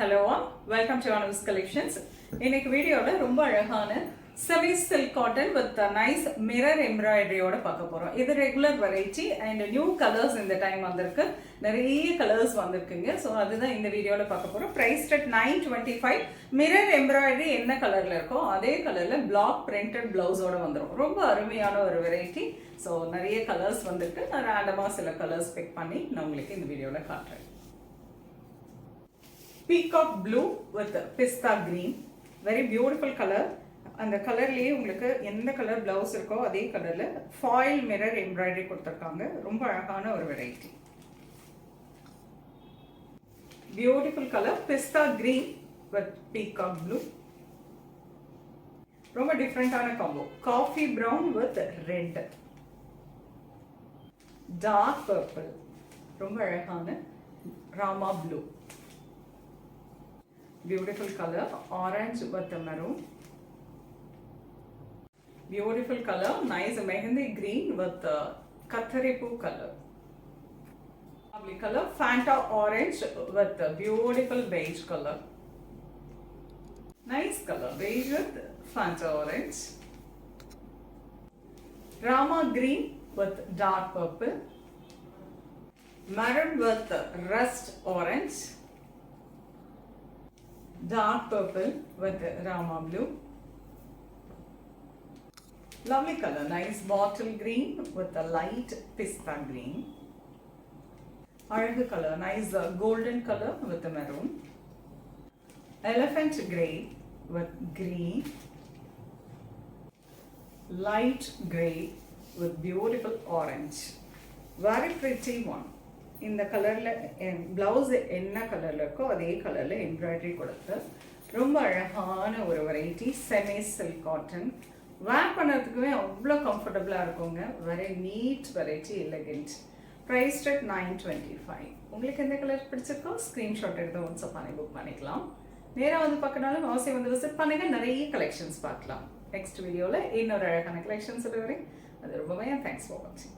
Hello all, welcome to Anu's Collections. இன்னைக்கு வீடியோல ரொம்ப அழகான semi silk cotton with a nice mirror embroidery ஓட பார்க்க போறோம். இது regular variety and new colors இந்த டைம் வந்திருக்கு. நிறைய கலர்ஸ் வந்திருக்குங்க. சோ அதுதான் இந்த வீடியோல பார்க்க போறோம். Priced at 925. Mirror embroidery என்ன கலர்ல இருக்கோ அதே கலர்ல block printed blouse ஓட வந்துரும். ரொம்ப அருமையான ஒரு வெரைட்டி. சோ நிறைய கலர்ஸ் வந்திருக்கு. நான் ரேண்டமா சில கலர்ஸ் பிக் பண்ணி நான் உங்களுக்கு இந்த வீடியோல காட்டுறேன். Peacock blue with pista green, very beautiful color. அந்த கலர்லயே உங்களுக்கு எந்த கலர் பிளவுஸ் இருக்கோ அதே கலர்ல ஃபாயில் மிரர் எம்ப்ராய்டரி கொடுத்திருக்காங்க. ரொம்ப அழகான ஒரு variety. Beautiful colour pista green with peacock blue. ரொம்ப டிஃபரெண்டான combo. Coffee brown with red. Dark purple. ரொம்ப அழகான Rama blue. Beautiful color, orange with maroon. Beautiful color, nice mehndi green with katharipu color. Lovely color, Fanta orange with beautiful beige color. Nice color, beige with Fanta orange. Rama green with dark purple. Maroon with rust orange. Dark purple with Rama blue. Lovely color, nice bottle green with a light pista green. Aழகு color, nice golden color with the maroon. Elephant grey with green. Light grey with beautiful orange. Very pretty one. இந்த கலர்ல blouse என்ன கலர்ல இருக்கோ அதே கலர்ல embroidery கொடுத்து ரொம்ப அழகான ஒரு variety semi silk cotton. Wear பண்ணுறதுக்குமே அவ்வளோ கம்ஃபர்டபுளாக இருக்குங்க. Very neat variety, elegant. Priced at 925. உங்களுக்கு எந்த கலர் பிடிச்சிருக்கோ ஸ்க்ரீன்ஷாட் எடுத்து வாட்ஸ்அப் பண்ணி புக் பண்ணிக்கலாம். நேராக வந்து பார்க்கனாலும் அவசியம் வந்து விசிட் பண்ணுங்க, நிறைய கலெக்ஷன்ஸ் பார்க்கலாம். நெக்ஸ்ட் வீடியோவில் இன்னொரு அழகான கலெக்ஷன்ஸ் வரை அது ரொம்பவே தேங்க்ஸ் ஃபார் வாட்சிங்.